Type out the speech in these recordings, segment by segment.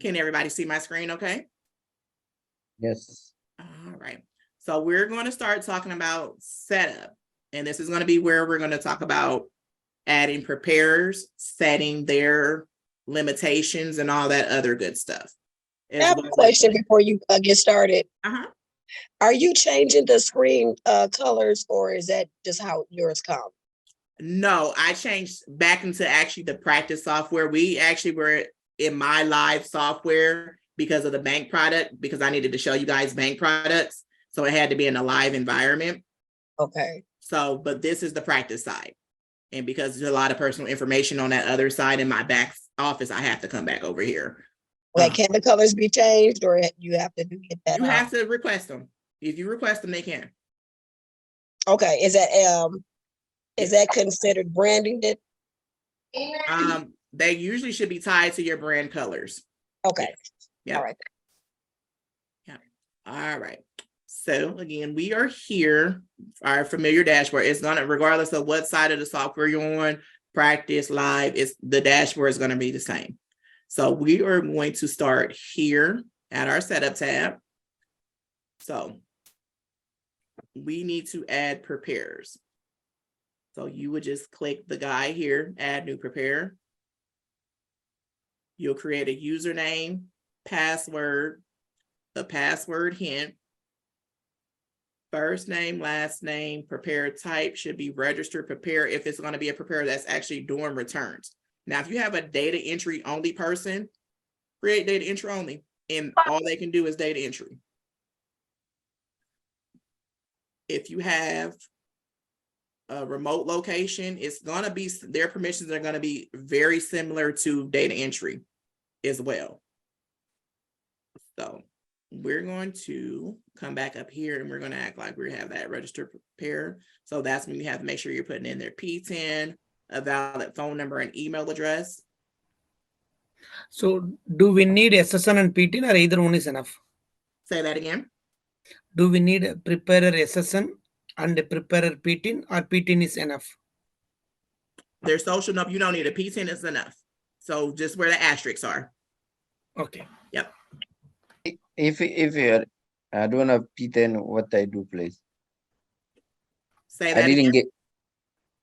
Can everybody see my screen okay? Yes. All right. So we're going to start talking about setup. And this is going to be where we're going to talk about adding preparers, setting their limitations, and all that other good stuff. I have a question before you get started. Are you changing the screen colors, or is that just how yours come? No, I changed back into actually the practice software. We actually were in my live software because of the bank product, because I needed to show you guys bank products. So it had to be in a live environment. Okay. So, but this is the practice side. And because there's a lot of personal information on that other side in my back office, I have to come back over here. Like, can the colors be changed, or you have to get that? You have to request them. If you request them, they can. Okay. Is that considered branding? They usually should be tied to your brand colors. Okay. Yeah. All right. Yeah. All right. So again, we are here. Our familiar dashboard is gonna, regardless of what side of the software you're on, practice, live, the dashboard is gonna be the same. So we are going to start here at our setup tab. So we need to add preparers. So you would just click the guy here, add new preparer. You'll create a username, password, a password hint, first name, last name, preparer type should be registered preparer if it's going to be a preparer that's actually doing returns. Now, if you have a data entry only person, create data entry only, and all they can do is data entry. If you have a remote location, it's going to be, their permissions are going to be very similar to data entry as well. So we're going to come back up here and we're going to act like we have that registered preparer. So that's when you have to make sure you're putting in their P10, a valid phone number and email address. So do we need SSN and P10, or either one is enough? Say that again. Do we need a preparer SSN and a preparer P10, or P10 is enough? Their social number, you don't need a P10 is enough. So just where the asterisks are. Okay. Yep. If you I don't have P10, what I do, please? Say that again.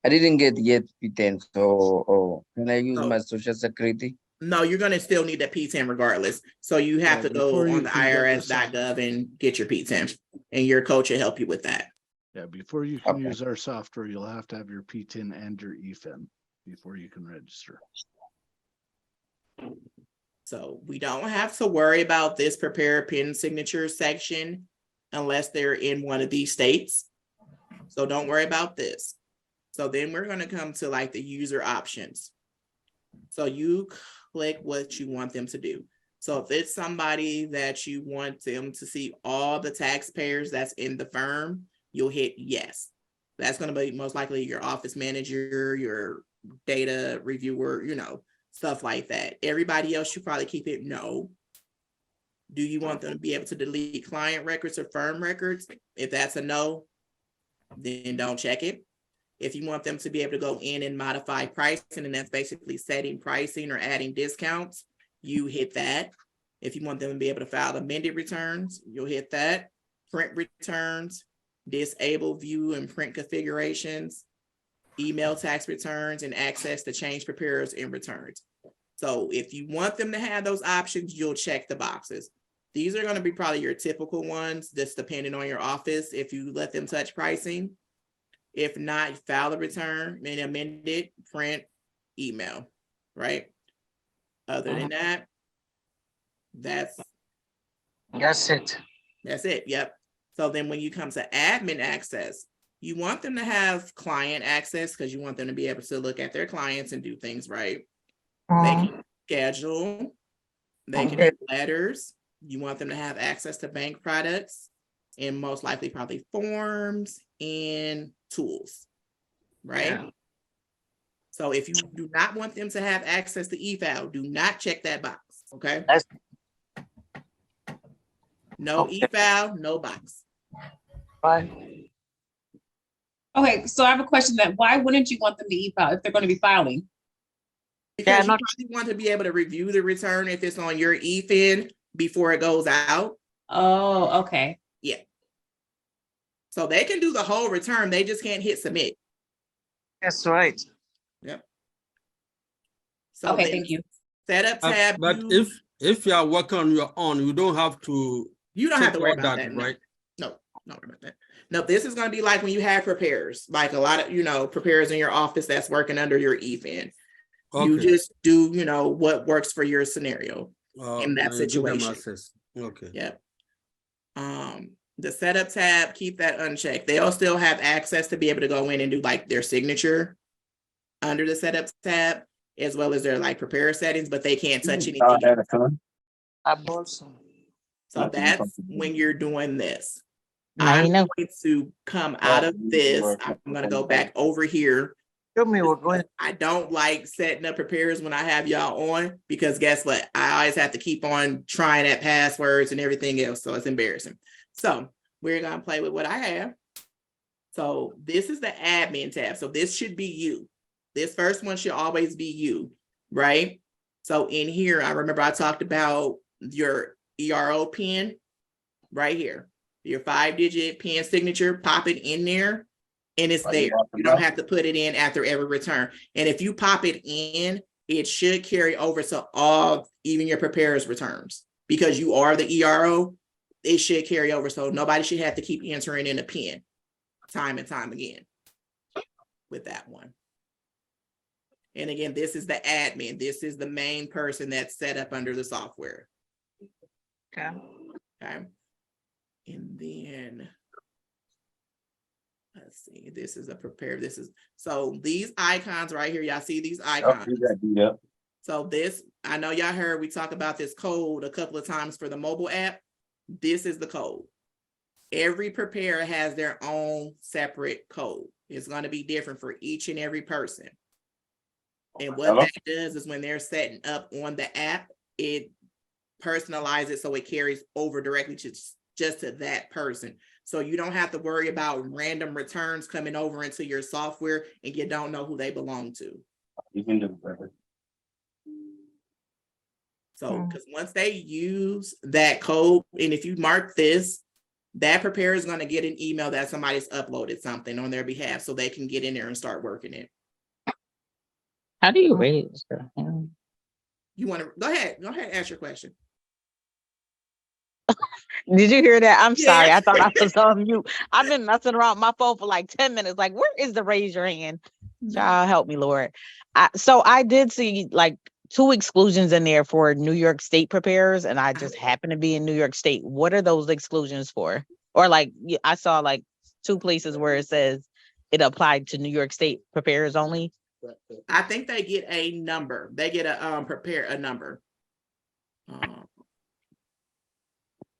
I didn't get yet P10. So can I use my social security? No, you're going to still need a P10 regardless. So you have to go on the IRS.gov and get your P10, and your coach will help you with that. Yeah, before you can use our software, you'll have to have your P10 and your EFIN before you can register. So we don't have to worry about this prepare pin signature section unless they're in one of these states. So don't worry about this. So then we're going to come to like the user options. So you click what you want them to do. So if it's somebody that you want them to see all the taxpayers that's in the firm, you'll hit yes. That's going to be most likely your office manager, your data reviewer, you know, stuff like that. Everybody else, you probably keep it no. Do you want them to be able to delete client records or firm records? If that's a no, then don't check it. If you want them to be able to go in and modify pricing, and that's basically setting pricing or adding discounts, you hit that. If you want them to be able to file amended returns, you'll hit that. Print returns, disable view and print configurations, email tax returns, and access to change preparers and returns. So if you want them to have those options, you'll check the boxes. These are going to be probably your typical ones, just depending on your office. If you let them touch pricing, if not, file a return, and amend it, print, email, right? Other than that, that's it. That's it. Yep. So then when you come to admin access, you want them to have client access because you want them to be able to look at their clients and do things right. They can schedule, they can do letters. You want them to have access to bank products and most likely probably forms and tools, right? Yeah. So if you do not want them to have access to eFile, do not check that box, okay? No eFile, no box. Fine. Okay, so I have a question that why wouldn't you want them to e-file if they're going to be filing? Because you probably want to be able to review the return if it's on your EFIN before it goes out. Oh, okay. Yeah. So they can do the whole return. They just can't hit submit. That's right. Yep. So Okay, thank you. Setup tab. But if you are working on your own, you don't have to. You don't have to worry about that, right? No, don't worry about that. No, this is going to be like when you have preparers, like a lot of, preparers in your office that's working under your EFIN. Okay. You just do, what works for your scenario in that and you give them situation. access. Okay. Yep. The setup tab, keep that unchecked. They'll still have access to be able to go in and do like their signature under the setup tab, as well as their like preparer settings, but they can't touch anything. I bought some. So that's when you're doing this. I I'm know. going to come out of this. I'm going to go back over here. Show me what going. I don't like setting up preparers when I have y'all on, because guess what? I always have to keep on trying at passwords and everything else. So it's embarrassing. So we're going to play with what I have. So this is the admin tab. So this should be you. This first one should always be you, right? So in here, I remember I talked about your ERO pin right here. Your 5-digit pin signature, pop it in there and it's there. You don't have to put it in after every return. And if you pop it in, it should carry over to all, even your preparer's returns, because you are the ERO. It should carry over. So nobody should have to keep entering in a pin time and time again with that one. And again, this is the admin. This is the main person that's set up under the software. Okay. Okay. And then, let's see, this is a prepare. This is, so these icons right here, y'all see these icons. So this, I know y'all heard we talk about this code a couple of times for the mobile app. This is the code. Every preparer has their own separate code. It's going to be different for each and every person. And what that does is when they're setting up on the app, it personalizes it so it carries over directly to just to that person. So you don't have to worry about random returns coming over into your software and you don't know who they belong to. So because once they use that code, and if you mark this, that preparer is going to get an email that somebody's uploaded something on their behalf so they can get in there and start working it. How do you raise? You want to go ahead, ask your question. Did you hear that? I'm sorry. Yeah. I thought I was on mute. I've been messing around with my phone for like 10 minutes. Like, where is the raise your hand? Child, help me, Lord. So I did see like 2 exclusions in there for New York State preparers, and I just happen to be in New York State. What are those exclusions for? Or like, I saw like 2 places where it says it applied to New York State preparers only. I think they get a number. They get a prepare a number.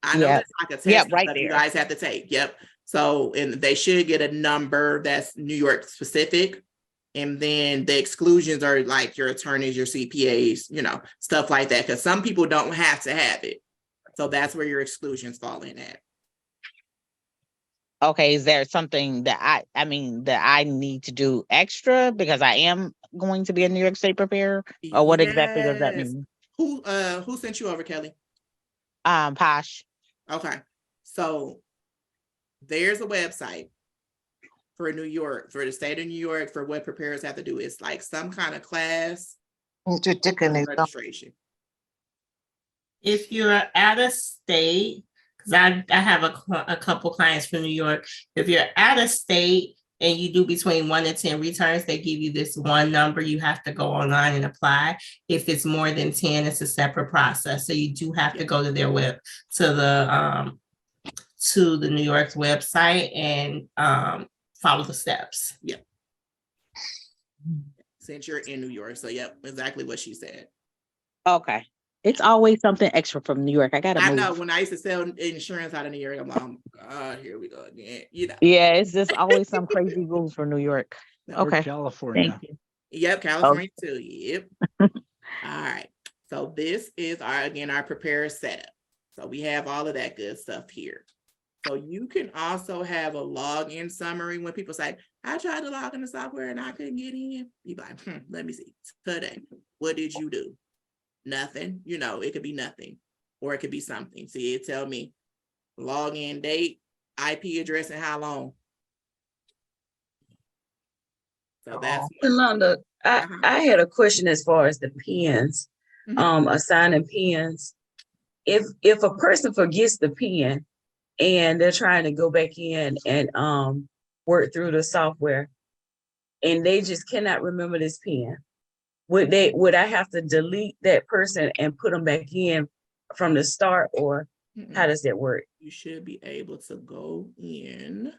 I know that's like a test right that there. you guys have to take. Yep. So, and they should get a number that's New York specific. And then the exclusions are like your attorneys, your CPAs, stuff like that. Because some people don't have to have it. So that's where your exclusions fall in at. Okay, is there something that that I need to do extra because I am going to be a New York State preparer? Or what exactly does that mean? Who sent you over, Kelly? Posh. Okay. So there's a website for New York, for the state of New York, for what preparers have to do. It's like some kind of class registration. If you're out of state, because I have a couple clients from New York. If you're out of state and you do between 1 and 10 returns, they give you this one number. You have to go online and apply. If it's more than 10, it's a separate process. So you do have to go to their to the New York website and follow the steps. Yep. Since you're in New York, so yep, exactly what she said. Okay. It's always something extra from New York. I know when I used to sell insurance out of New York, I'm like, oh God, here we go again. Yeah, it's just always some crazy rules for New York. Okay. California. Thank you. Yep, California too. Yep. All right. So this is our preparer setup. So we have all of that good stuff here. So you can also have a login summary when people say, I tried to log in the software and I couldn't get in. You be like, let me see. Today, what did you do? Nothing. You know, it could be nothing or it could be something. See, it tell me login date, IP address, and how long. So that's Yolanda, I had a question as far as the pins, assigning pins. If a person forgets the pin and they're trying to go back in and work through the software and they just cannot remember this pin, would I have to delete that person and put them back in from the start, or how does that work? You should be able to go in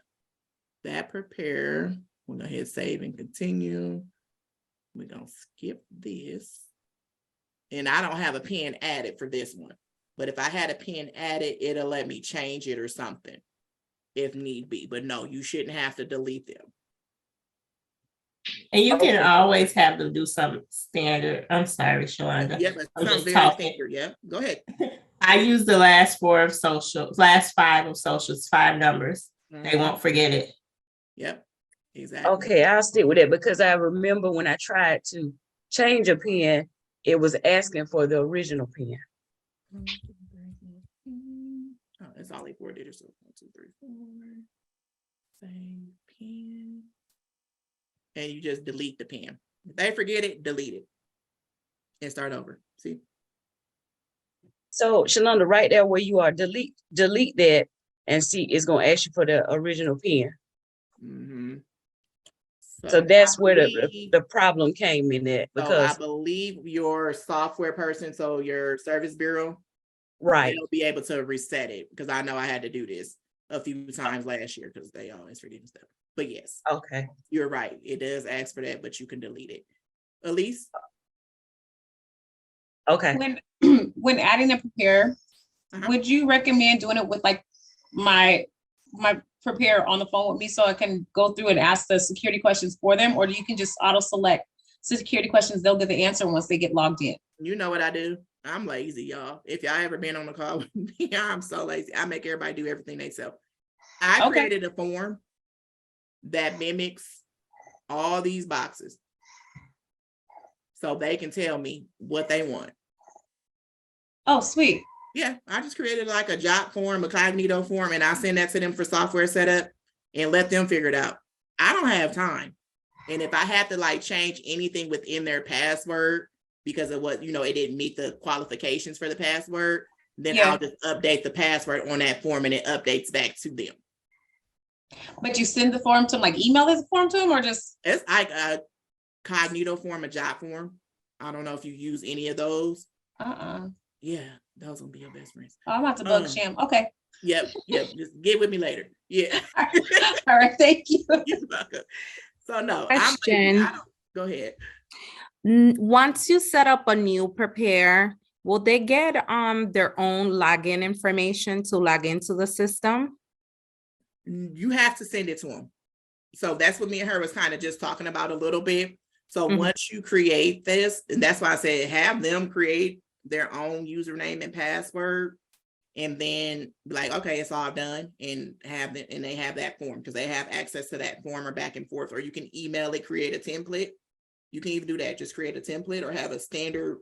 that prepare. We're gonna hit save and continue. We're gonna skip this. And I don't have a pin added for this one. But if I had a pin added, it'll let me change it or something if need be. But no, you shouldn't have to delete them. And you can always have them do some standard. I'm sorry, Shalonda. Yeah, but I'm some just very talking. standard. Yeah, go ahead. I use the last 5 of socials, 5 numbers. They won't forget it. Yep, exactly. Okay, I'll stick with it because I remember when I tried to change a pin, it was asking for the original pin. Oh, it's only 4 digits. So 1, 2, 3, 4. Same pin. And you just delete the pin. If they forget it, delete it. And start over. See? So Shalonda, right there where you are, delete that and see it's gonna ask you for the original pin. So that's where the problem came in that, because I believe your software person, so your service bureau, right, they'll be able to reset it, because I know I had to do this a few times last year because they always forget stuff. But yes, okay, you're right. It does ask for that, but you can delete it. Elise? Okay. When adding a prepare, would you recommend doing it with like my prepare on the phone with me so I can go through and ask the security questions for them, or do you can just auto select security questions? They'll get the answer once they get logged in. You know what I do? I'm lazy, y'all. If y'all ever been on the call with me, I'm so lazy. I make everybody do everything they self. I created a form that mimics all these boxes, so they can tell me what they want. Oh, sweet. Yeah, I just created like a job form, a cognito form, and I send that to them for software setup and let them figure it out. I don't have time. And if I have to like change anything within their password because of what, it didn't meet the qualifications for the password, then I'll just update the password on that form and it updates back to them. But you send the form to them, like email this form to them, or just? It's like a cognito form, a job form. I don't know if you use any of those. Yeah, those will be your best friends. Oh, I'm about to bug Sham. Okay. Yep. Just get with me later. Yeah. All right. Thank you. You're welcome. So no, Question. Go ahead. Once you set up a new prepare, will they get their own login information to log into the system? You have to send it to them. So that's what me and her was kind of just talking about a little bit. So once you create this, and that's why I said have them create their own username and password, and then be like, okay, it's all done, and they have that form because they have access to that form or back and forth, or you can email it, create a template. You can even do that, just create a template or have a standard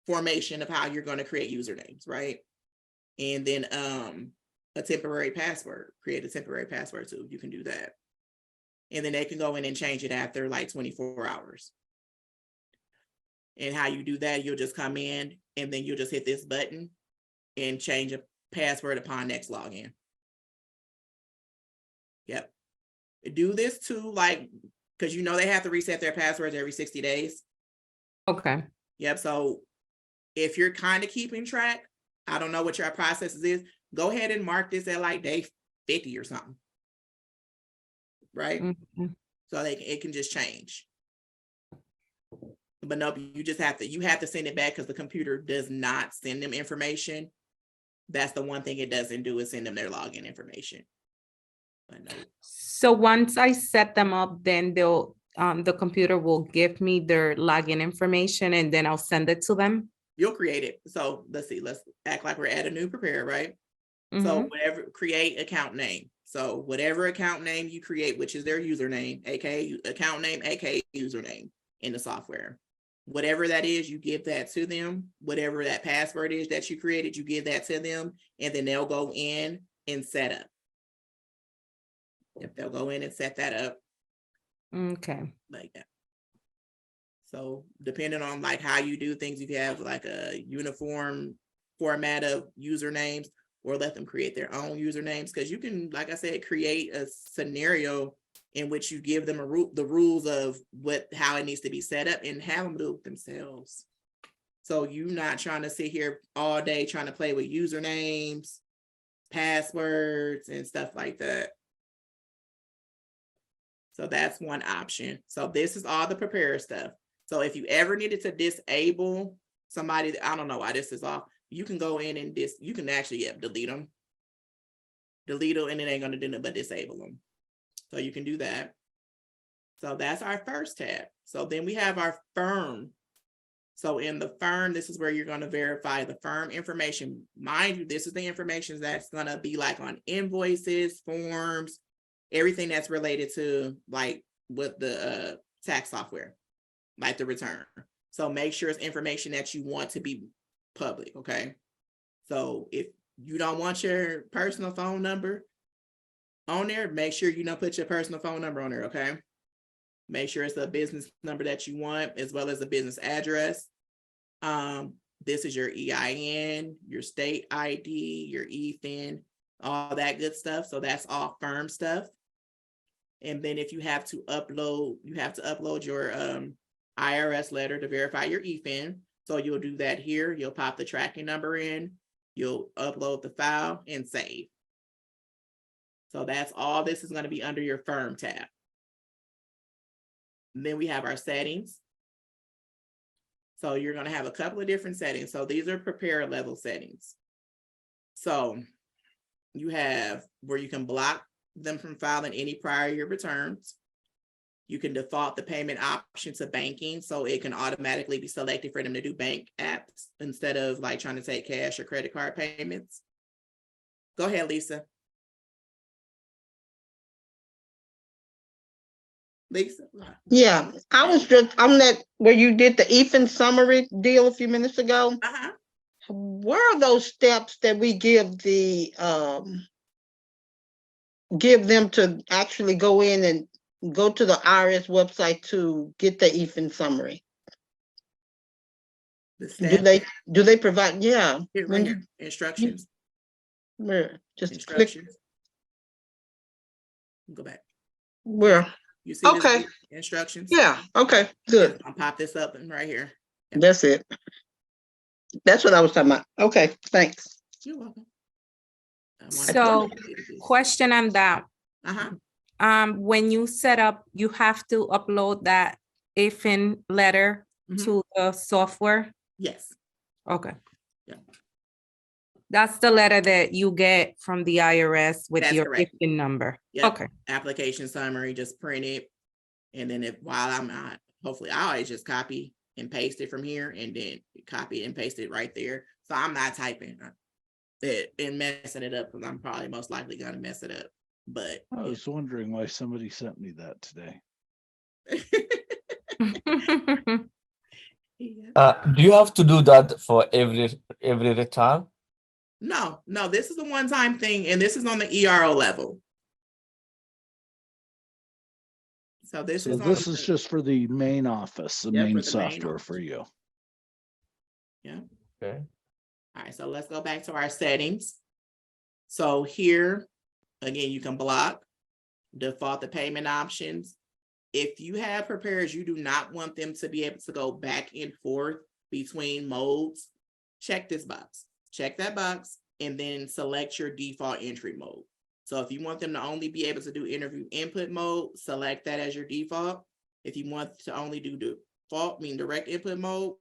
formation of how you're going to create usernames, right? And then a temporary password, create a temporary password too. You can do that. And then they can go in and change it after like 24 hours. And how you do that, you'll just come in and then you'll just hit this button and change a password upon next login. Yep. Do this too, like, because they have to reset their passwords every 60 days. Okay. Yep. So if you're kind of keeping track, I don't know what your processes is, go ahead and mark this at like day 50 or something. Right? So it can just change. But no, you have to send it back because the computer does not send them information. That's the one thing it doesn't do, is send them their login information. But no. So once I set them up, then the computer will give me their login information and then I'll send it to them. You'll create it. So let's see, let's act like we're at a new prepare, right? So whatever, create account name. So whatever account name you create, which is their username, aka account name, aka username in the software. Whatever that is, you give that to them. Whatever that password is that you created, you give that to them, and then they'll go in and set up. If they'll go in and set that up. Okay. Like that. So depending on like how you do things, if you have like a uniform format of usernames, or let them create their own usernames, because you can, like I said, create a scenario in which you give them the rules of how it needs to be set up and have them do it themselves. So you're not trying to sit here all day trying to play with usernames, passwords, and stuff like that. So that's one option. So this is all the preparer stuff. So if you ever needed to disable somebody, I don't know why this is off, you can go in and you can actually delete them. Delete them, and it ain't gonna do nothing but disable them. So you can do that. So that's our first tab. So then we have our firm. So in the firm, this is where you're gonna verify the firm information. Mind you, this is the information that's gonna be like on invoices, forms, everything that's related to like with the tax software, like the return. So make sure it's information that you want to be public, okay? So if you don't want your personal phone number on there, make sure you don't put your personal phone number on there, okay? Make sure it's a business number that you want, as well as a business address. This is your EIN, your state ID, your EFIN, all that good stuff. So that's all firm stuff. And then if you have to upload, your IRS letter to verify your EFIN. So you'll do that here. You'll pop the tracking number in, you'll upload the file and save. So that's all. This is going to be under your firm tab. And then we have our settings. So you're going to have a couple of different settings. So these are preparer level settings. So you have where you can block them from filing any prior year returns. You can default the payment option to banking, so it can automatically be selected for them to do bank apps instead of like trying to take cash or credit card payments. Go ahead, Lisa. Lisa? Yeah, I was just on that where you did the EFIN summary deal a few minutes ago. Where are those steps that we give them to actually go in and go to the IRS website to get the EFIN summary? Do they provide? Yeah. Right here. Instructions. Where? Just instructions. Click. Go back. Where? You see this instructions? Yeah. Okay. Good. I'll pop this up and right here. Yep. That's it. That's what I was talking about. Okay. Thanks. You're welcome. So, question on that. When you set up, you have to upload that EFIN letter to the software? Yes. Okay. Yeah. That's the letter that you get from the IRS with your EFIN number. Yep. Okay. Application summary, just print it. And then while I'm not, hopefully I always just copy and paste it from here and then copy and paste it right there. So I'm not typing it and messing it up, because I'm probably most likely going to mess it up. But I was wondering why somebody sent me that today. Do you have to do that for every return? No, this is a one-time thing, and this is on the ERO level. So this is just for the main office, the main software for you. Yeah. Okay. All right, so let's go back to our settings. So here, again, you can block, default the payment options. If you have preparers, you do not want them to be able to go back and forth between modes, check this box. Check that box and then select your default entry mode. So if you want them to only be able to do interview input mode, select that as your default. If you want to only do default, direct input mode,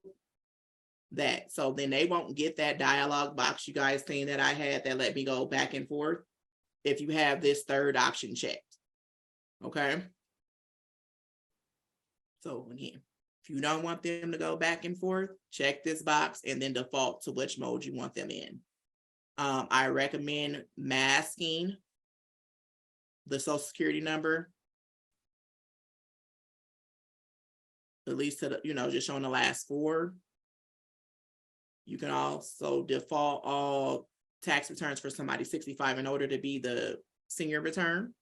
that. So then they won't get that dialog box you guys seen that I had that let me go back and forth if you have this third option checked. Okay. So again, if you don't want them to go back and forth, check this box and then default to which mode you want them in. I recommend masking the social security number, at least to the, just showing the last 4. You can also default all tax returns for somebody 65 in order to be the senior return.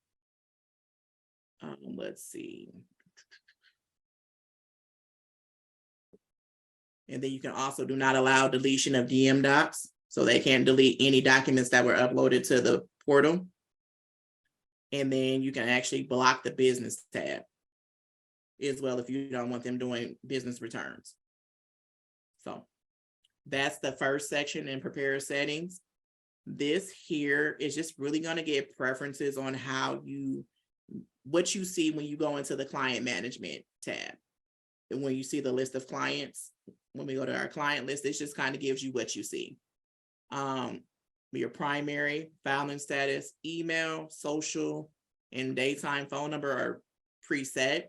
Let's see. And then you can also do not allow deletion of DM docs. So they can't delete any documents that were uploaded to the portal. And then you can actually block the business tab as well if you don't want them doing business returns. So that's the first section in prepare settings. This here is just really going to get preferences on what you see when you go into the client management tab. And when you see the list of clients, when we go to our client list, it just kind of gives you what you see. Your primary, filing status, email, social, and daytime phone number are preset.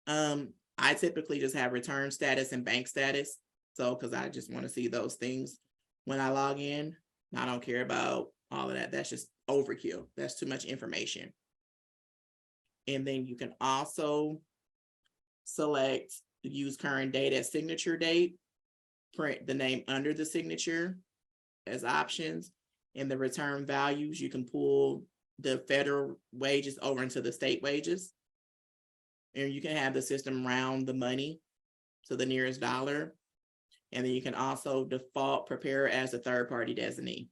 I typically just have return status and bank status. So, because I just want to see those things when I log in. I don't care about all of that. That's just overkill. That's too much information. And then you can also select use current date as signature date, print the name under the signature as options, and the return values. You can pull the federal wages over into the state wages. And you can have the system round the money to the nearest dollar. And then you can also default prepare as a third-party designee.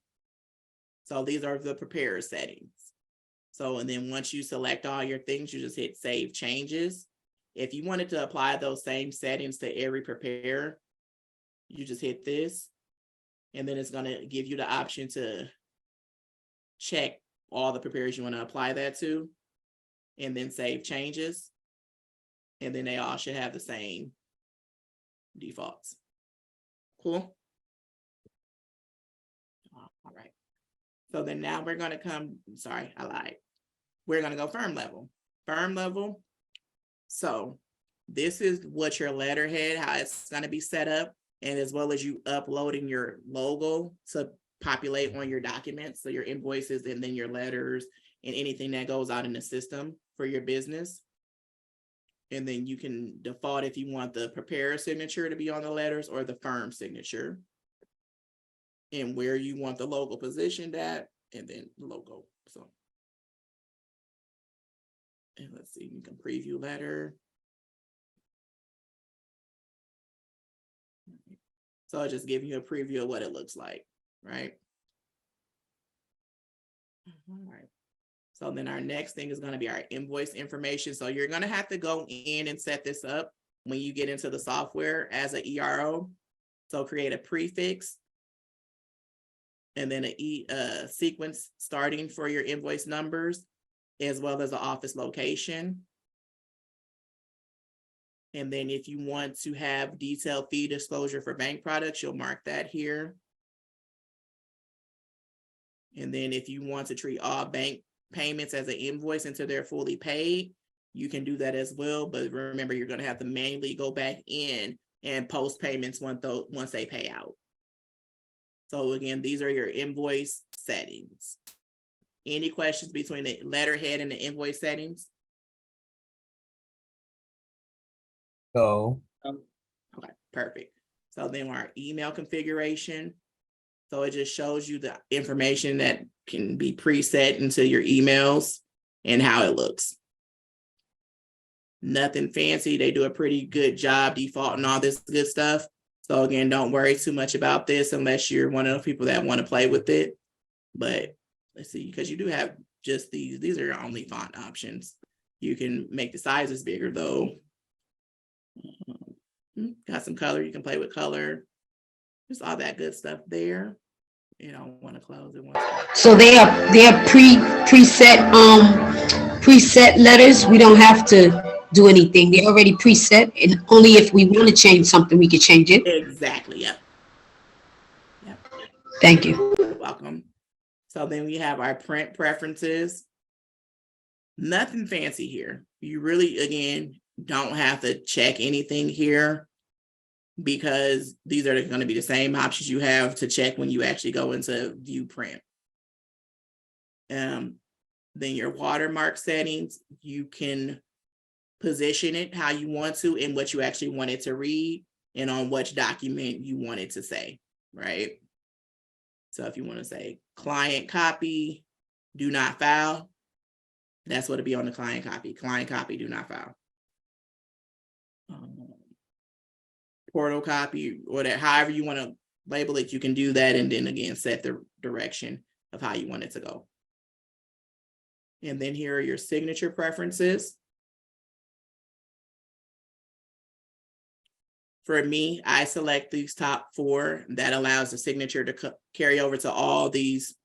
So these are the prepare settings. So, and then once you select all your things, you just hit save changes. If you wanted to apply those same settings to every prepare, you just hit this, and then it's going to give you the option to check all the prepares you want to apply that to, and then save changes. And then they all should have the same defaults. Cool. All right. So then now we're going to come, sorry, I lied. We're going to go firm level. Firm level. So this is what your letterhead, how it's going to be set up, and as well as you uploading your logo to populate on your documents, so your invoices and then your letters and anything that goes out in the system for your business. And then you can default if you want the preparer signature to be on the letters or the firm signature, and where you want the logo positioned at, and then the logo. So, and let's see, you can preview letter. So I'll just give you a preview of what it looks like, right? All right. So then our next thing is going to be our invoice information. So you're going to have to go in and set this up when you get into the software as an ERO. So create a prefix and then a sequence starting for your invoice numbers, as well as an office location. And then if you want to have detailed fee disclosure for bank products, you'll mark that here. And then if you want to treat all bank payments as an invoice until they're fully paid, you can do that as well. But remember, you're going to have to manually go back in and post payments once they pay out. So again, these are your invoice settings. Any questions between the letterhead and the invoice settings? No. Okay, perfect. So then our email configuration. So it just shows you the information that can be preset into your emails and how it looks. Nothing fancy. They do a pretty good job defaulting all this good stuff. So again, don't worry too much about this unless you're one of those people that want to play with it. But let's see, because you do have just these are your only font options. You can make the sizes bigger though. Got some color, you can play with color. Just all that good stuff there. You don't want to close it once. So they are preset letters. We don't have to do anything. They're already preset, and only if we want to change something we can change it. Exactly. Yep. Thank you. You're welcome. So then we have our print preferences. Nothing fancy here. You really, again, don't have to check anything here. because these are going to be the same options you have to check when you actually go into view print. Then your watermark settings, you can position it how you want to and what you actually want it to read and on which document you want it to say, right? So if you want to say client copy, do not file, that's what it'll be on the client copy. Client copy, do not file. Portal copy, or that, however you want to label it, you can do that, and then again set the direction of how you want it to go. And then here are your signature preferences. For me, I select these top 4. That allows the signature to carry over to all these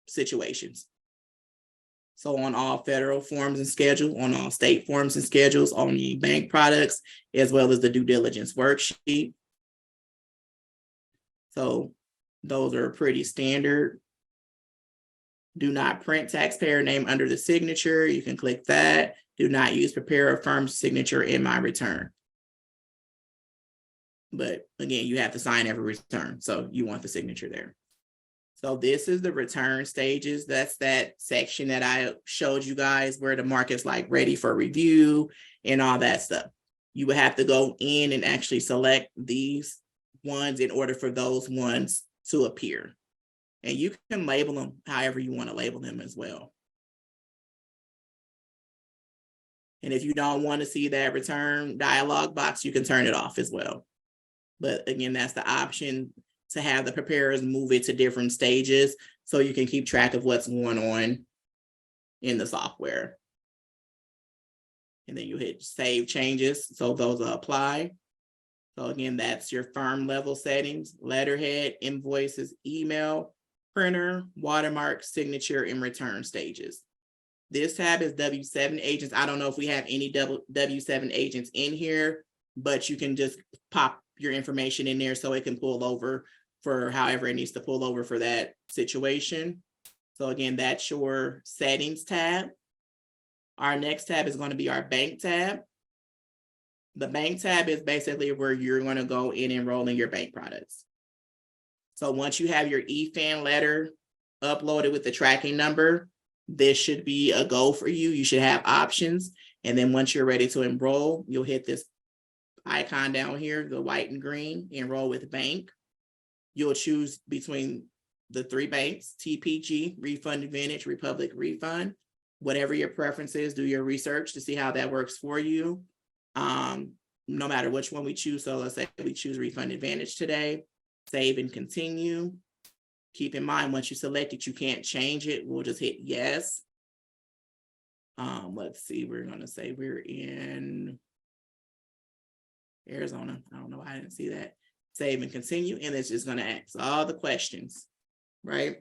situations. So on all federal forms and schedule, on all state forms and schedules, on the bank products, as well as the due diligence worksheet. So those are pretty standard. Do not print taxpayer name under the signature. You can click that. Do not use preparer firm's signature in my return. But again, you have to sign every return. So you want the signature there. So this is the return stages. That's that section that I showed you guys where the market's like ready for review and all that stuff. You would have to go in and actually select these ones in order for those ones to appear. And you can label them however you want to label them as well. And if you don't want to see that return dialog box, you can turn it off as well. But again, that's the option to have the preparers move it to different stages so you can keep track of what's going on in the software. And then you hit save changes, so those will apply. So again, that's your firm level settings, letterhead, invoices, email, printer, watermark, signature, and return stages. This tab is W7 agents. I don't know if we have any W7 agents in here, but you can just pop your information in there so it can pull over for however it needs to pull over for that situation. So again, that's your settings tab. Our next tab is going to be our bank tab. The bank tab is basically where you're going to go in and enroll in your bank products. So once you have your EFAN letter uploaded with the tracking number, this should be a go for you. You should have options. And then once you're ready to enroll, you'll hit this icon down here, the white and green, enroll with bank. You'll choose between the 3 banks, TPG, Refund Advantage, Republic Refund. Whatever your preference is, do your research to see how that works for you. No matter which one we choose. So let's say we choose Refund Advantage today, save and continue. Keep in mind, once you select it, you can't change it. We'll just hit yes. Let's see, we're gonna say we're in Arizona. I don't know why I didn't see that. Save and continue, and it's just gonna ask all the questions, right?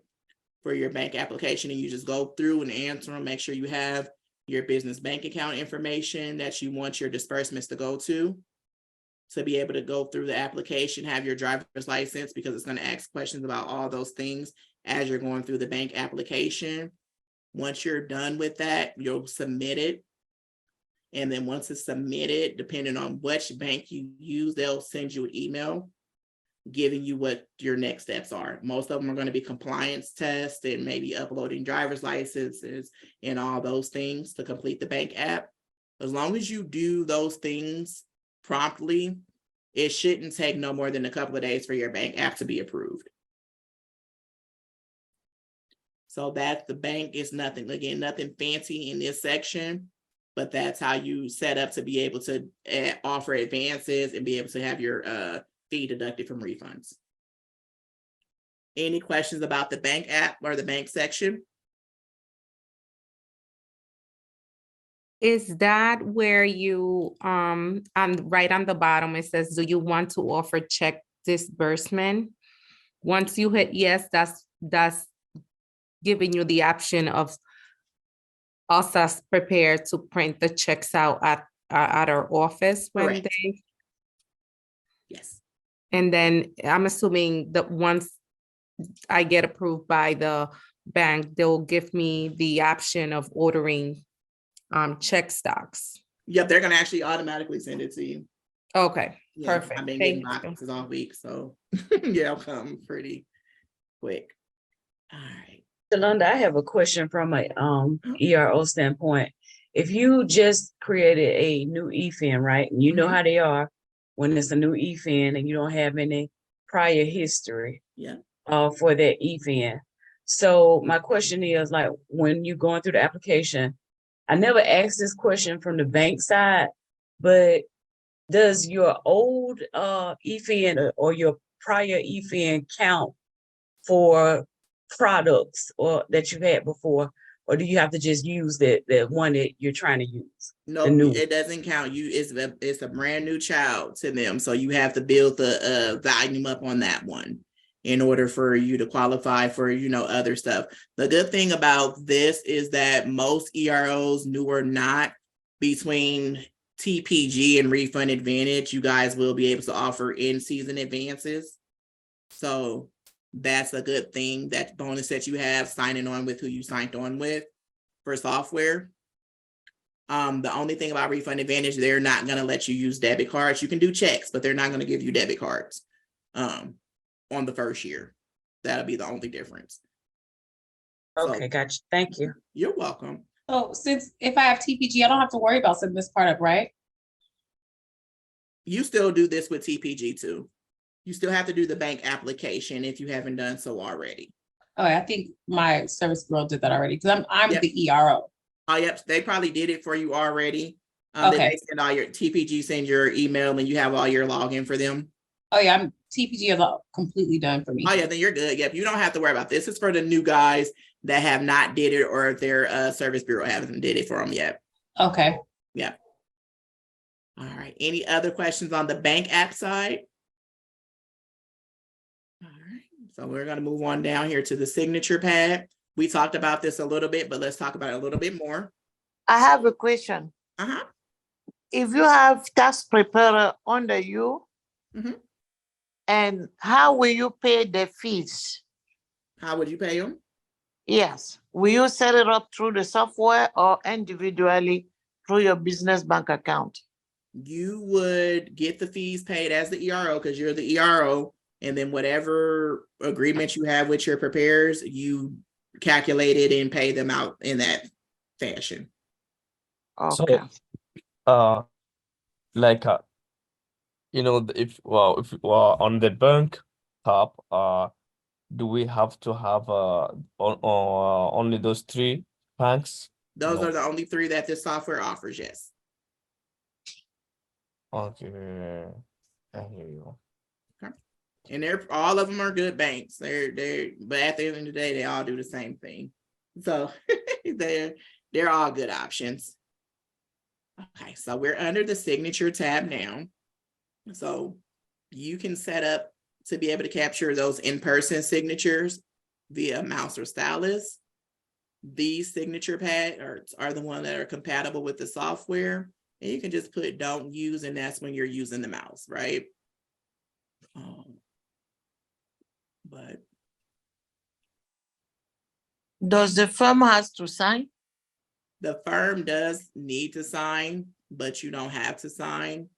For your bank application, and you just go through and answer them. Make sure you have your business bank account information that you want your disbursements to go to be able to go through the application, have your driver's license, because it's going to ask questions about all those things as you're going through the bank application. Once you're done with that, you'll submit it. And then once it's submitted, depending on which bank you use, they'll send you an email giving you what your next steps are. Most of them are going to be compliance tests and maybe uploading driver's licenses and all those things to complete the bank app. As long as you do those things promptly, it shouldn't take no more than a couple of days for your bank app to be approved. So that's the bank. Is nothing, again, nothing fancy in this section, but that's how you set up to be able to offer advances and be able to have your fee deducted from refunds. Any questions about the bank app or the bank section? Is that where you, right on the bottom, it says, do you want to offer check disbursement? Once you hit yes, that's giving you the option of us as prepared to print the checks out at our office when Correct. they. Yes. And then I'm assuming that once I get approved by the bank, they'll give me the option of ordering check stocks. Yep, they're going to actually automatically send it to you. Okay, Yeah, perfect. I've been getting Thank you. boxes all week, so yeah, I'll come pretty quick. All right. Shalonda, I have a question from a ERO standpoint. If you just created a new EFIN, right? And you know how they are when it's a new EFIN and you don't have any prior history Yeah. For that EFIN. So my question is, like, when you're going through the application, I never asked this question from the bank side, but does your old EFIN or your prior EFIN count for products or that you've had before, or do you have to just use the one that you're trying to use? No, it doesn't count. It's a brand new child to them, so you have to build the volume up on that one in order for you to qualify for other stuff. The good thing about this is that most EROs, new or not, between TPG and Refund Advantage, you guys will be able to offer in-season advances. So that's a good thing. That bonus that you have signing on with who you signed on with for software. The only thing about Refund Advantage, they're not going to let you use debit cards. You can do checks, but they're not going to give you debit cards on the first year. That'll be the only difference. Okay, gotcha. Thank you. You're welcome. So since if I have TPG, I don't have to worry about setting this part up, right? You still do this with TPG too. You still have to do the bank application if you haven't done so already. Oh, I think my service girl did that already because I'm Yep. the ERO. Oh, yep. They probably did it for you already. Okay. They send all your TPG, send your email and you have all your login for them. Oh yeah, TPG is all completely done for me. Oh yeah, then you're good. Yep. You don't have to worry about this. It's for the new guys that have not did it or if their service bureau haven't did it for them yet. Okay. Yeah. All right. Any other questions on the bank app side? All right. So we're going to move on down here to the signature pad. We talked about this a little bit, but let's talk about it a little bit more. I have a question. Uh-huh. If you have tax preparer under you, and how will you pay the fees? How would you pay them? Yes. Will you set it up through the software or individually through your business bank account? You would get the fees paid as the ERO because you're the ERO, and then whatever agreement you have with your preparers, you calculate it and pay them out in that fashion. Okay. So, if on the bank tab, do we have to have only those 3 banks? Those No. are the only 3 that this software offers, yes. Okay. I hear you. Okay. And all of them are good banks. But at the end of the day, they all do the same thing. So they're all good options. Okay, so we're under the signature tab now. So you can set up to be able to capture those in-person signatures via mouse or stylus. These signature pads are the ones that are compatible with the software. And you can just put don't use, and that's when you're using the mouse, right? But does the firm has to sign? The firm does need to sign, but you don't have to sign.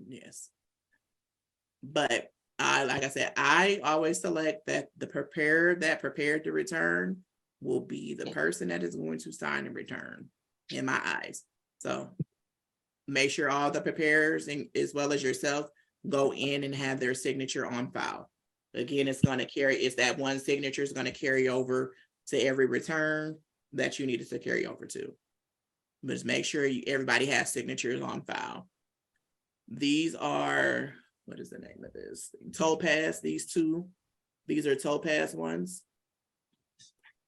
Yes. But like I said, I always select that the preparer that prepared the return will be the person that is going to sign and return in my eyes. So make sure all the preparers as well as yourself go in and have their signature on file. Again, it's that one signature is going to carry over to every return that you needed to carry over to. But just make sure everybody has signatures on file. These are, what is the name of this? Topaz, these are Topaz ones.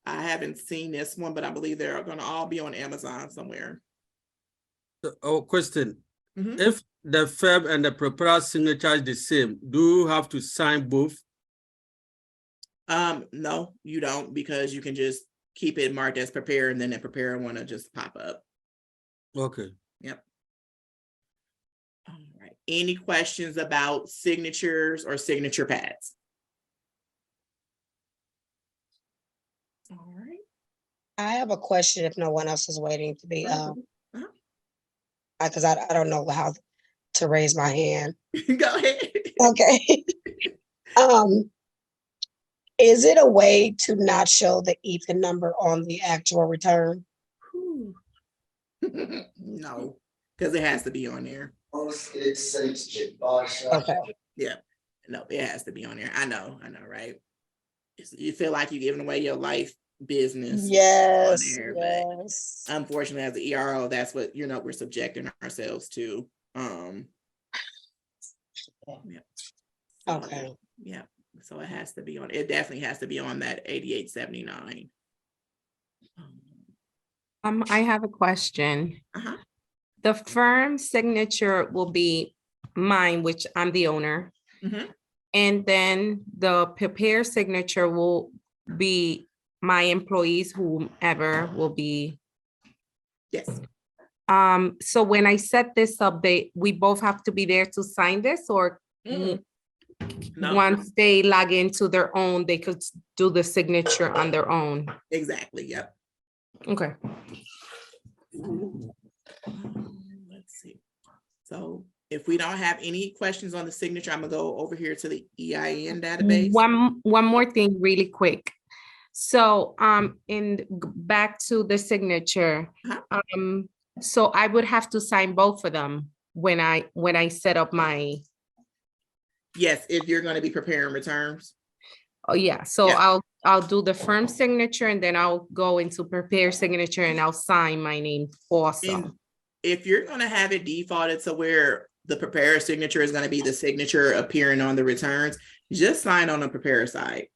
I haven't seen this one, but I believe they're going to all be on Amazon somewhere. Question. If the firm and the preparer signature is the same, do you have to sign both? No, you don't, because you can just keep it marked as preparer and then the preparer one will just pop up. Okay. Yep. All right. Any questions about signatures or signature pads? All right. I have a question if no one else is waiting to be because I don't know how to raise my hand. Go ahead. Okay. Is it a way to not show the even number on the actual return? No, because it has to be on there. Okay. Yeah, no, it has to be on there. I know, right? You feel like you're giving away your life business. Yes, there, yes. but unfortunately, as the ERO, that's what we're subjecting ourselves to. Yeah. Okay. Yeah. So it has to be on. It definitely has to be on that 8879. I have a question. The firm signature will be mine, which I'm the owner. And then the prepare signature will be my employees, whomever will be. Yes. So when I set this up, we both have to be there to sign this, or No. once they log into their own, they could do the signature on their own. Exactly. Yep. Okay. Let's see. So if we don't have any questions on the signature, I'm gonna go over here to the EIN database. One more thing really quick. So back to the signature. So I would have to sign both of them when I set up my. Yes, if you're going to be preparing returns. Oh yeah, so yeah. I'll do the firm signature, and then I'll go into prepare signature, and I'll sign my name also. And if you're going to have it defaulted to where the preparer signature is going to be the signature appearing on the returns, just sign on the preparer side.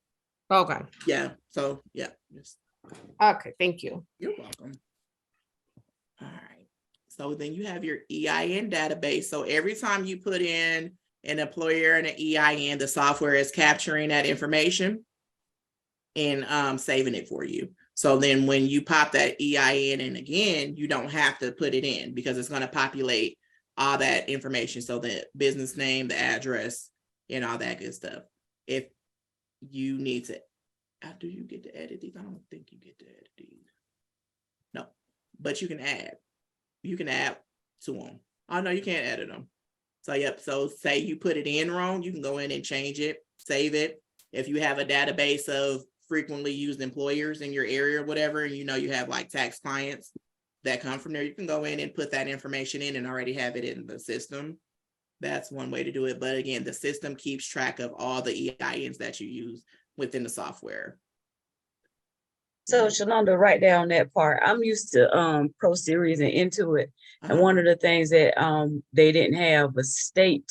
Okay. Yeah. So yeah. Okay. Thank you. You're welcome. All right. So then you have your EIN database. So every time you put in an employer and an EIN, the software is capturing that information and saving it for you. So then when you pop that EIN in again, you don't have to put it in because it's going to populate all that information. So the business name, the address, and all that good stuff. If you need to, do you get to edit these? I don't think you get to edit these. No, but you can add. You can add to them. Oh no, you can't edit them. So yep, so say you put it in wrong, you can go in and change it, save it. If you have a database of frequently used employers in your area or whatever, and you have like tax clients that come from there, you can go in and put that information in and already have it in the system. That's one way to do it. But again, the system keeps track of all the EINs that you use within the software. So Shalonda, write down that part. I'm used to Pro Series and Intuit. And one of the things that they didn't have was state,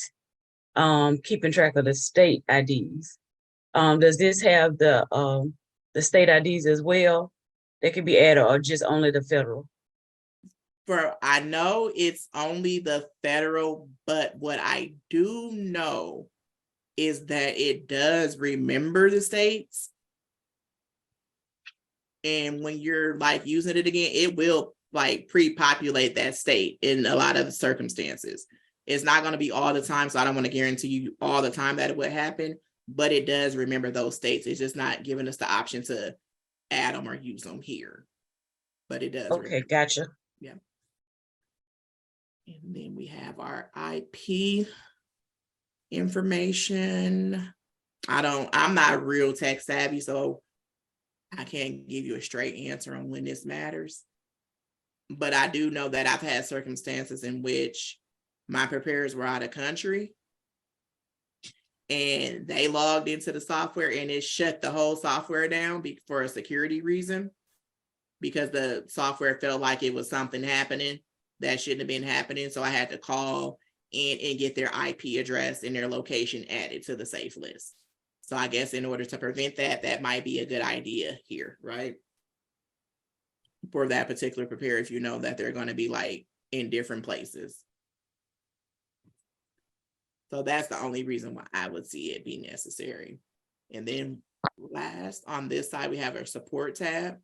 keeping track of the state IDs. Does this have the state IDs as well? They can be added, or just only the federal? I know it's only the federal, but what I do know is that it does remember the states. And when you're like using it again, it will like pre-populate that state in a lot of circumstances. It's not going to be all the time, so I don't want to guarantee you all the time that it would happen, but it does remember those states. It's just not giving us the option to add them or use them here, but it does. Okay, gotcha. Yeah. And then we have our IP information. I'm not real tech savvy, so I can't give you a straight answer on when this matters. But I do know that I've had circumstances in which my preparers were out of country and they logged into the software and it shut the whole software down for a security reason, because the software felt like it was something happening that shouldn't have been happening. So I had to call in and get their IP address and their location added to the safe list. So I guess in order to prevent that, that might be a good idea here, right? For that particular preparer, if you know that they're going to be like in different places. So that's the only reason why I would see it be necessary. And then last on this side, we have our support tab.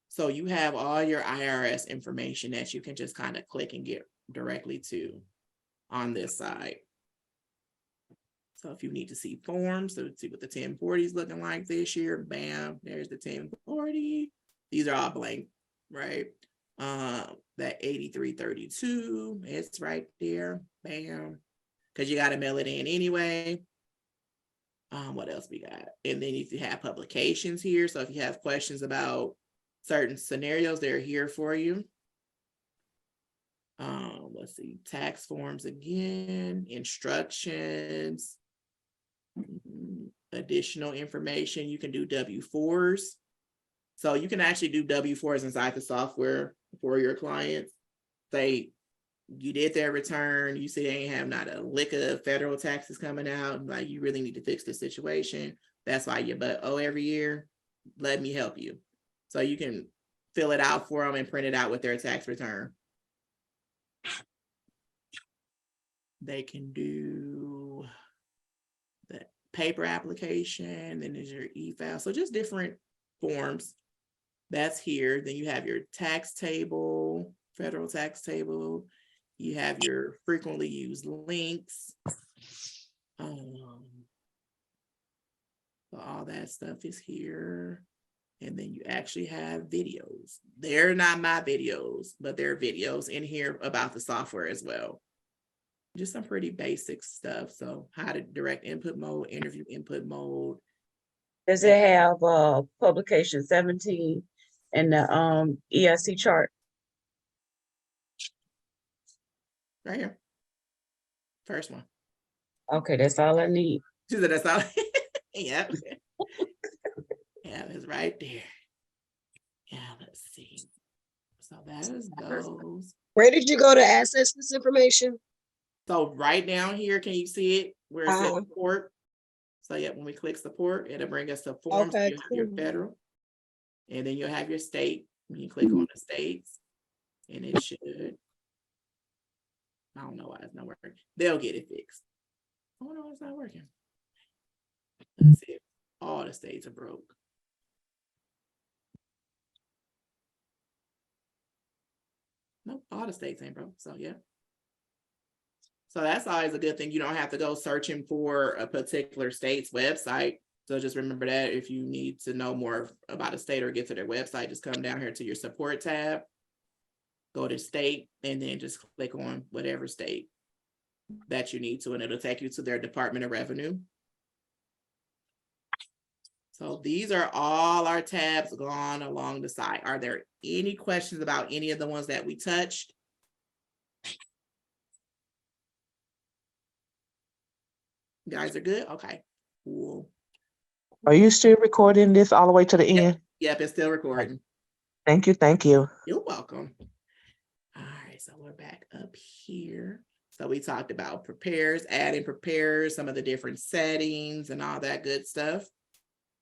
So you have all your IRS information that you can just kind of click and get directly to on this side. So if you need to see forms, so see what the 1040 is looking like this year, bam, there's the 1040. These are all blank, right? That 8332, it's right there, bam, because you got to mail it in anyway. What else we got? And then if you have publications here, so if you have questions about certain scenarios, they're here for you. Let's see, tax forms again, instructions, additional information. You can do W-4s. So you can actually do W-4s inside the software for your clients. Say you did their return, you see they ain't have not a lick of federal taxes coming out, like you really need to fix the situation. That's why you but owe every year. Let me help you. So you can fill it out for them and print it out with their tax return. They can do the paper application, then there's your e-file. So just different forms. That's here. Then you have your tax table, federal tax table. You have your frequently used links. So all that stuff is here. And then you actually have videos. They're not my videos, but there are videos in here about the software as well. Just some pretty basic stuff. So how to direct input mode, interview input mode. Does it have publication 17 and the ESC chart? Right here. First one. Okay, that's all I need. She said that's all. Yep. Yeah, it's right there. Yeah, let's see. So that is those. Where did you go to access this information? So right down here, can you see it where it says support? So yeah, when we click support, it'll bring us to forms. Okay, You have your federal, and then you'll have your state. When you click on the states, and it should. I don't know why it's not working. They'll get it fixed. I don't know why it's not working. Let's see. All the states are broke. Nope, all the states ain't broke. So yeah. So that's always a good thing. You don't have to go searching for a particular state's website. So just remember that if you need to know more about a state or get to their website, just come down here to your support tab, go to state, and then just click on whatever state that you need to, and it'll take you to their Department of Revenue. So these are all our tabs gone along the side. Are there any questions about any of the ones that we touched? You guys are good? Okay, cool. Are you still recording this all the way to the end? Yep, it's still recording. Thank you. Thank you. You're welcome. All right, so we're back up here. So we talked about prepares, adding prepares, some of the different settings and all that good stuff.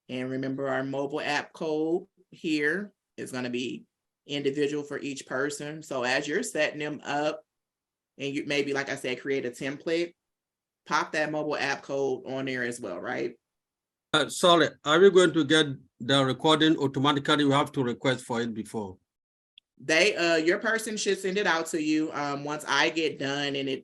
And remember our mobile app code here is going to be individual for each person. So as you're setting them up and you maybe, like I said, create a template, pop that mobile app code on there as well, right? Sorry, are we going to get the recording automatically? You have to request for it before. Your person should send it out to you. Once I get done and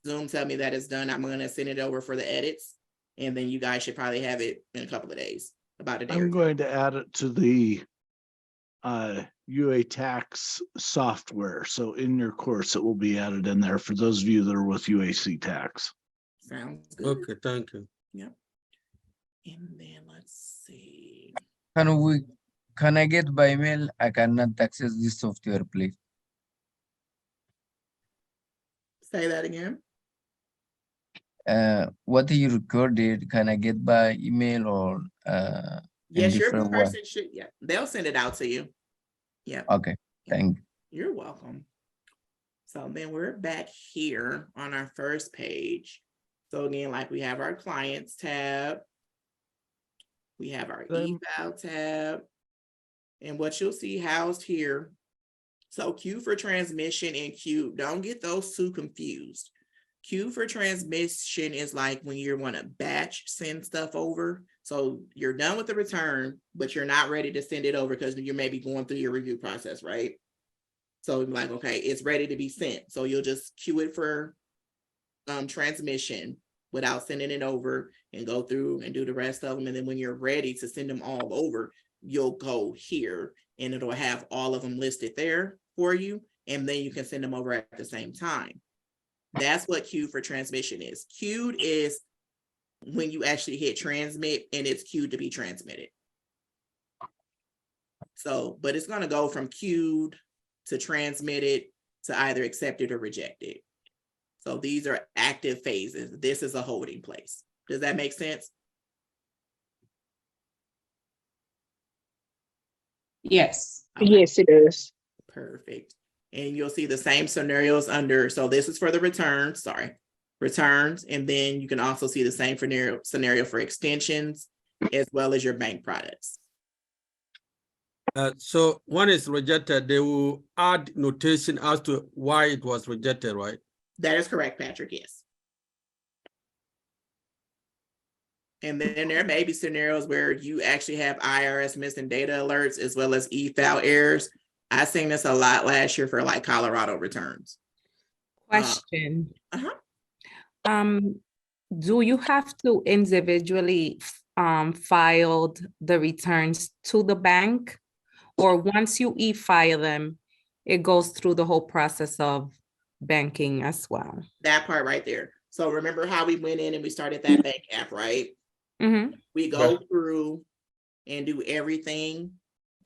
Zoom tell me that it's done, I'm going to send it over for the edits. And then you guys should probably have it in a couple of days, about a day. I'm going to add it to the UA tax software. So in your course, it will be added in there for those of you that are with UAC tax. Sounds good. Okay, thank you. Yep. And then let's see. Can I get by mail? I cannot access this software, please. Say that again. What you recorded, can I get by email or yes, your different person should, yeah, they'll send it out to you. Yeah. Okay, thank you. You're welcome. So then we're back here on our first page. So again, like we have our clients tab, we have our eval tab, and what you'll see housed here. So Q for transmission and Q, don't get those two confused. Q for transmission is like when you want to batch send stuff over. So you're done with the return, but you're not ready to send it over because you're maybe going through your review process, right? So like, okay, it's ready to be sent. So you'll just queue it for transmission without sending it over and go through and do the rest of them. And then when you're ready to send them all over, you'll go here and it'll have all of them listed there for you. And then you can send them over at the same time. That's what queued for transmission is. Queued is when you actually hit transmit and it's queued to be transmitted. So, but it's going to go from queued to transmitted to either accepted or rejected. So these are active phases. This is a holding place. Does that make sense? Yes. Okay. Yes, it is. Perfect. And you'll see the same scenarios under, so this is for the returns, returns. And then you can also see the same scenario for extensions as well as your bank products. So one is rejected, they will add notation as to why it was rejected, right? That is correct, Patrick, yes. And then there may be scenarios where you actually have IRS missing data alerts as well as e-file errors. I seen this a lot last year for like Colorado returns. Question. Do you have to individually filed the returns to the bank, or once you e-file them, it goes through the whole process of banking as well? That part right there. So remember how we went in and we started that bank app, right? Mm-hmm. We go through and do everything.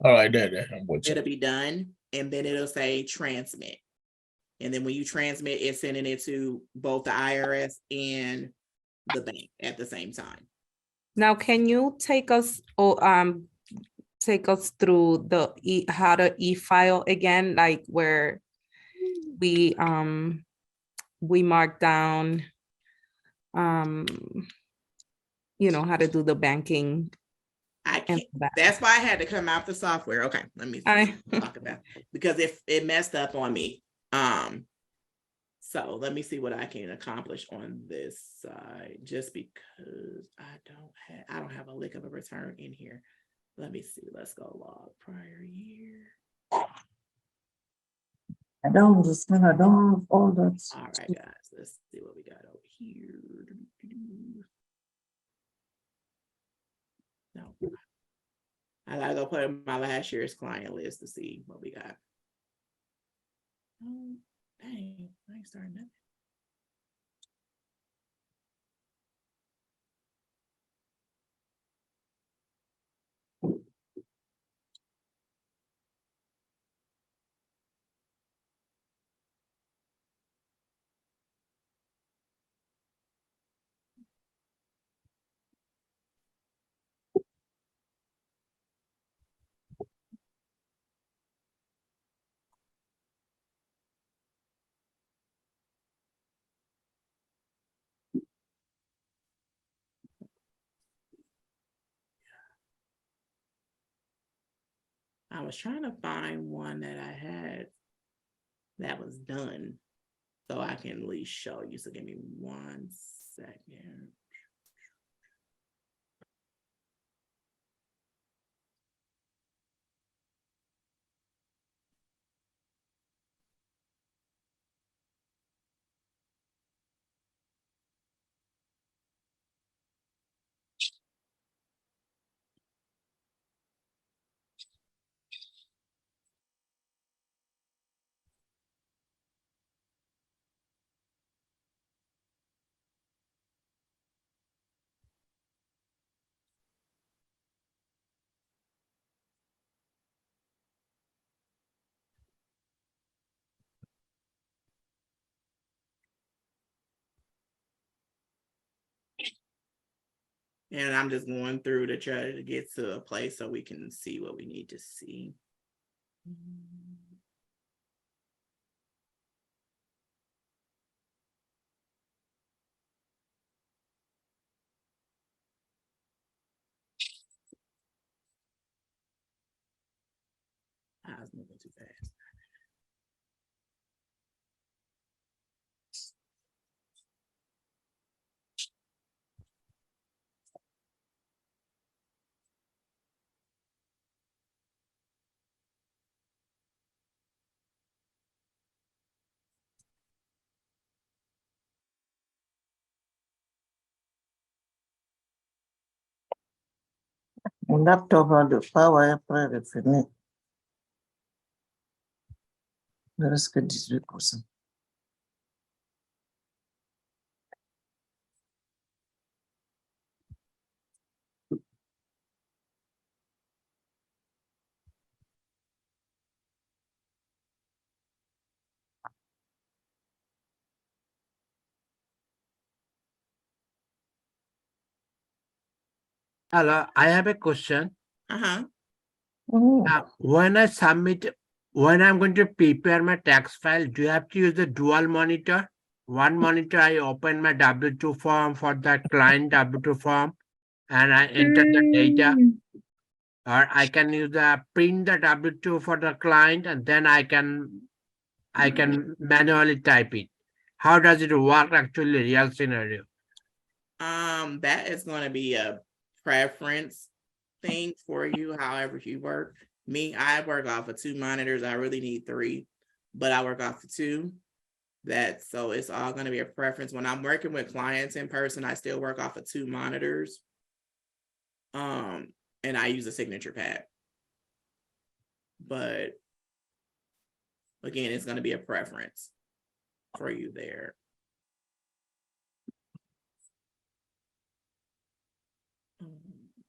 All right, there. I'm with you. It'll be done, and then it'll say transmit. And then when you transmit, it's sending it to both the IRS and the bank at the same time. Now, can you take us through the how to e-file again, like where we mark down you know, how to do the banking? I can't, that's why I had to come out the software. Okay, let me talk about it, because if it messed up on me. So let me see what I can accomplish on this side, just because I don't have a lick of a return in here. Let me see. Let's go log prior year. I don't understand. I don't have all that. All right, guys, let's see what we got over here. No, I gotta go put in my last year's client list to see what we got. Oh, dang, I ain't starting nothing. I was trying to find one that I had that was done so I can at least show you. So give me 1 second. And I'm just going through to try to get to a place so we can see what we need to see. I was moving too fast. Mon laptop a the power après de finir. Let us get this person. Hello, I have a question. Uh-huh. When I'm going to prepare my tax file, do you have to use the dual monitor? One monitor, I open my W-2 form for the client W-2 form and I enter the data. Or I can use the print the W-2 for the client and then I can manually type it. How does it work actually, real scenario? That is going to be a preference thing for you, however you work. Me, I work off of 2 monitors. I really need 3, but I work off of 2. So it's all going to be a preference. When I'm working with clients in person, I still work off of 2 monitors. And I use a signature pad. But again, it's going to be a preference for you there.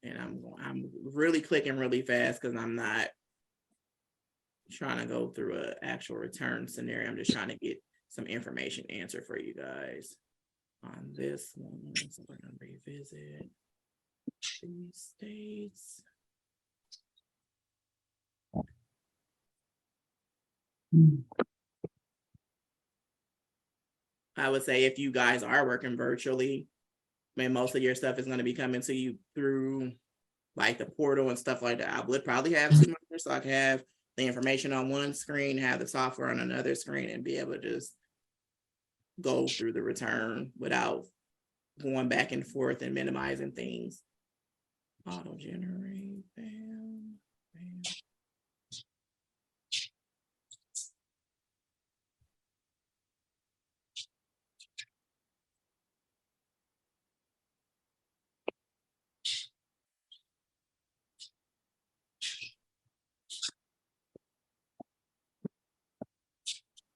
And I'm really clicking really fast because I'm not trying to go through an actual return scenario. I'm just trying to get some information answered for you guys on this one. So we're going to revisit these states. I would say if you guys are working virtually, man, most of your stuff is going to be coming to you through like the portal and stuff like that. I would probably have 2 monitors so I can have the information on one screen, have the software on another screen, and be able to just go through the return without going back and forth and minimizing things. Auto generate, bam, bam.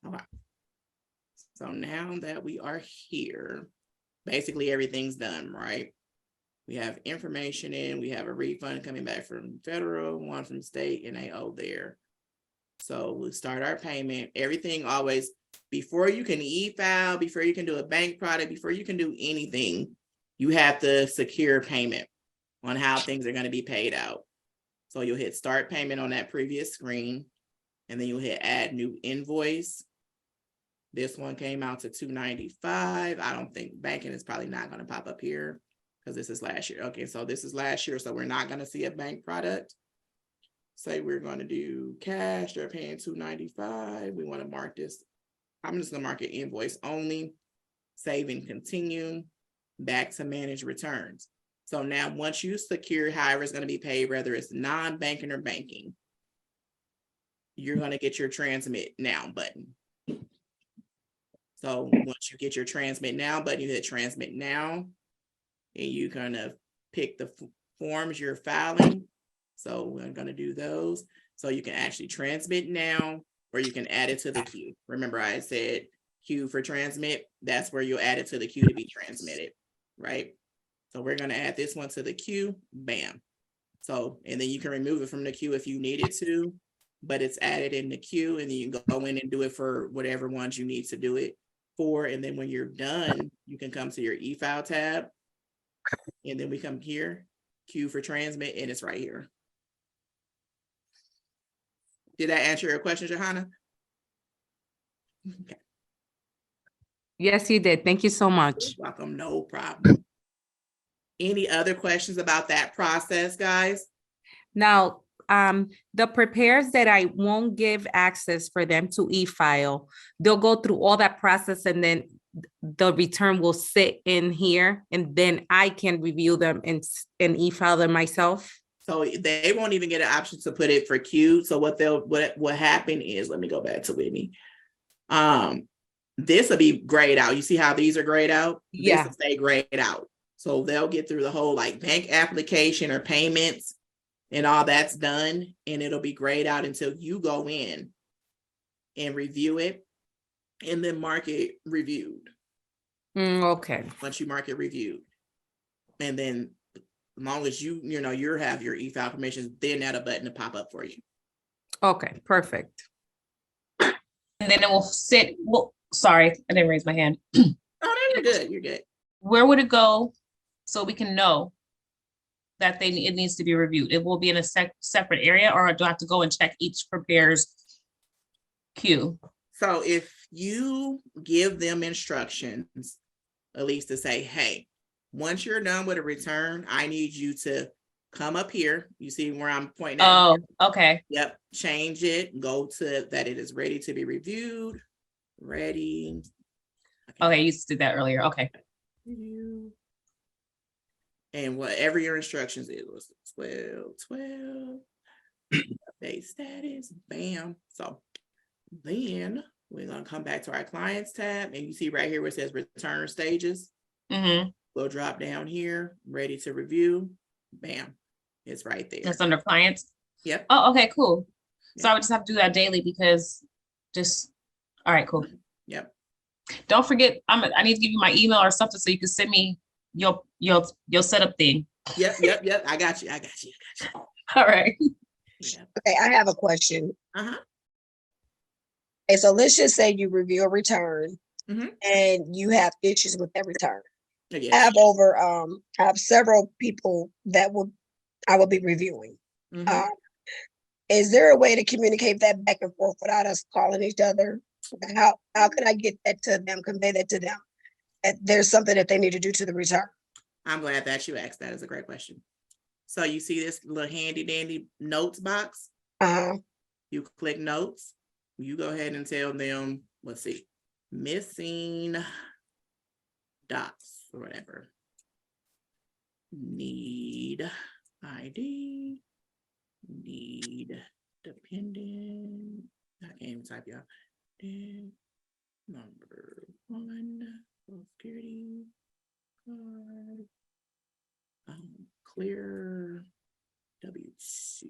Okay. So now that we are here, basically everything's done, right? We have information in, we have a refund coming back from federal, one from state, and they owe there. So we'll start our payment. Everything always, before you can e-file, before you can do a bank product, before you can do anything, you have to secure payment on how things are going to be paid out. So you'll hit start payment on that previous screen, and then you'll hit add new invoice. This one came out to $295. I don't think banking is probably not going to pop up here because this is last year. Okay, so this is last year, so we're not going to see a bank product. Say we're going to do cash, they're paying $295. We want to mark this. I'm just going to mark it invoice only, save and continue, back to manage returns. So now once you secure however it's going to be paid, whether it's non-banking or banking, you're going to get your transmit now button. So once you get your transmit now button, you hit transmit now, and you're going to pick the forms you're filing. So we're going to do those. So you can actually transmit now, or you can add it to the queue. Remember I said queue for transmit, that's where you'll add it to the queue to be transmitted, right? So we're going to add this one to the queue, bam. So, and then you can remove it from the queue if you needed to, but it's added in the queue, and then you can go in and do it for whatever ones you need to do it for. And then when you're done, you can come to your e-file tab, and then we come here, queue for transmit, and it's right here. Did that answer your question, Johanna? Okay. Yes, you did. Thank you so much. You're welcome, no problem. Any other questions about that process, guys? Now, the prepares that I won't give access for them to e-file, they'll go through all that process, and then the return will sit in here, and then I can review them and e-file them myself. So they won't even get an option to put it for queue. So what happen is, let me go back to Whitney. This will be grayed out. You see how these are grayed out? Yeah. This will stay grayed out. So they'll get through the whole like bank application or payments and all that's done, and it'll be grayed out until you go in and review it, and then mark it reviewed. Okay. Once you mark it reviewed, and then as long as you have your e-file permissions, then that'll button to pop up for you. Okay, perfect. And then it will sit, well, sorry, I didn't raise my hand. Oh, no, you're good. You're good. Where would it go so we can know that it needs to be reviewed? It will be in a separate area, or do I have to go and check each preparer's queue? So if you give them instructions, at least to say, hey, once you're done with a return, I need you to come up here. You see where I'm pointing at? Oh, okay. Yep. Change it. Go to that it is ready to be reviewed. Ready. Okay, you did that earlier. Okay. And whatever your instructions is was 12. Update status. Bam. So then we're gonna come back to our clients tab, and you see right here where it says return stages. We'll drop down here, ready to review. Bam. It's right there. That's under clients? Yep. Oh, okay, cool. So I would just have to do that daily because all right, cool. Yep. Don't forget, I need to give you my email or something so you can send me your setup thing. Yep. I got you. All right. Okay, I have a question. Uh-huh. Okay, so let's just say you review a return and you have issues with that return. Yes. I have several people that I will be reviewing. Is there a way to communicate that back and forth without us calling each other? How can I get that to them, convey that to them? That there's something that they need to do to the return. I'm glad that you asked. That is a great question. So you see this little handy dandy notes box? You click notes. You go ahead and tell them, let's see, missing dots or whatever. Need ID, need dependent, I can't even type y'all. Number 1, Social Security card, clear W2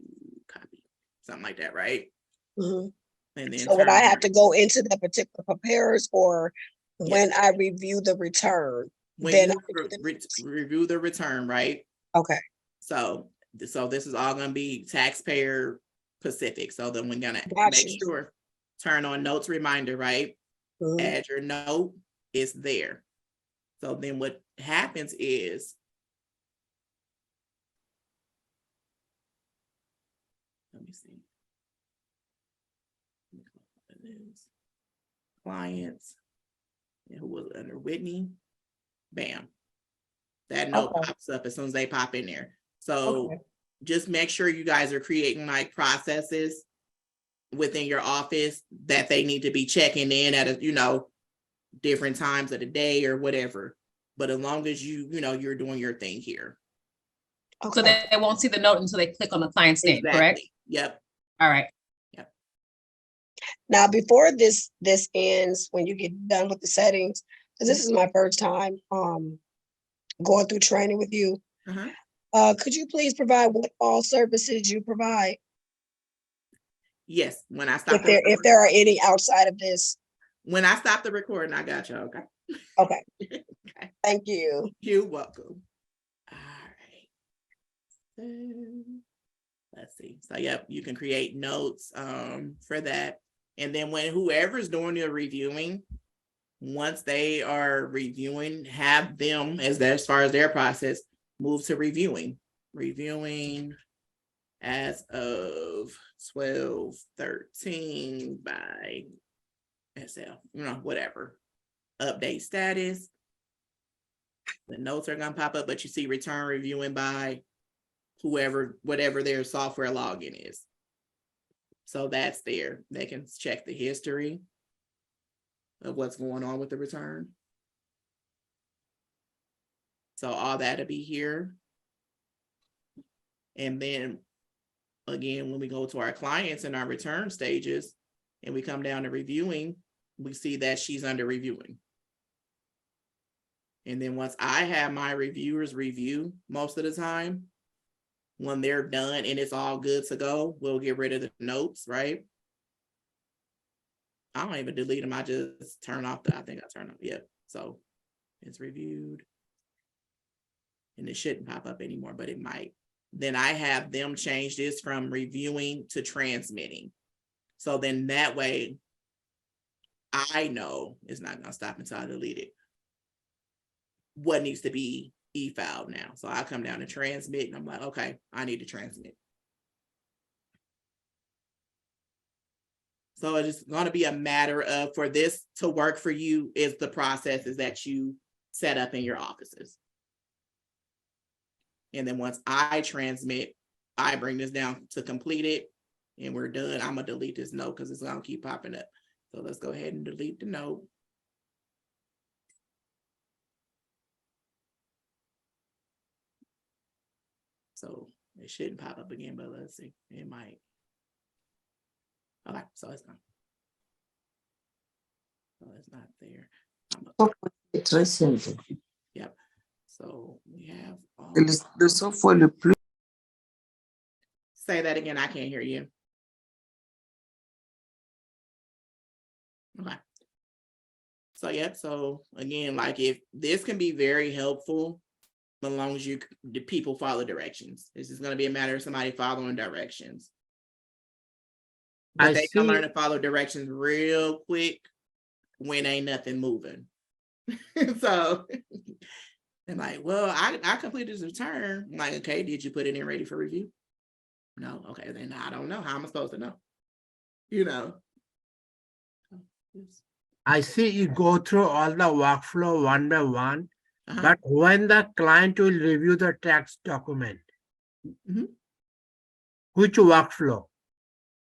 copy, something like that, right? And then so would I have to go into the particular preparers, or when I review the return? When then you review the return, right? Okay. So this is all going to be taxpayer specific. So then we're going to make sure, turn on notes reminder, right? Add your note, it's there. So then what happens is, let me see. Clients, who was under Whitney, bam. That note pops up as soon as they pop in there. So just make sure you guys are creating like processes within your office that they need to be checking in at different times of the day or whatever. But as long as you're doing your thing here. So they won't see the note until they click on the client's name, correct? Yep. All right. Yep. Now, before this ends, when you get done with the settings, because this is my first time going through training with you, could you please provide what all services you provide? Yes, when I stop. If there are any outside of this. When I stop the recording, I got you. Okay. Okay. Thank you. You're welcome. All right. Let's see. So yep, you can create notes for that. And then when whoever's doing your reviewing, once they are reviewing, have them as far as their process, move to reviewing. Reviewing as of 12/13 by SL, whatever. Update status. The notes are gonna pop up, but you see return reviewing by whatever their software login is. So that's there. They can check the history of what's going on with the return. So all that'll be here. And then again, when we go to our clients and our return stages and we come down to reviewing, we see that she's under reviewing. And then once I have my reviewers review most of the time, when they're done and it's all good to go, we'll get rid of the notes, right? I don't even delete them. I just turn off I think I turn off. Yep. So it's reviewed. And it shouldn't pop up anymore, but it might. Then I have them change this from reviewing to transmitting. So then that way I know it's not gonna stop until I delete it. What needs to be e-filed now. So I come down to transmit and I'm like, okay, I need to transmit. So it's going to be a matter of, for this to work for you, is the processes that you set up in your offices. And then once I transmit, I bring this down to complete it and we're done. I'm gonna delete this note because it's gonna keep popping up. So let's go ahead and delete the note. So it shouldn't pop up again, but let's see, it might. Okay, so it's not. So it's not there. It's recent. Yep. So we have all. Le software le plus. Say that again, I can't hear you. Okay. So yep, so again, like if this can be very helpful as long as the people follow directions. This is gonna be a matter of somebody following directions. But they can learn to follow directions real quick when ain't nothing moving. So they're like, well, I completed this return. I'm like, okay, did you put it in ready for review? No, okay, then I don't know. How am I supposed to know? You know. I see you go through all the workflow one by one, but when the client will review the tax document, which workflow?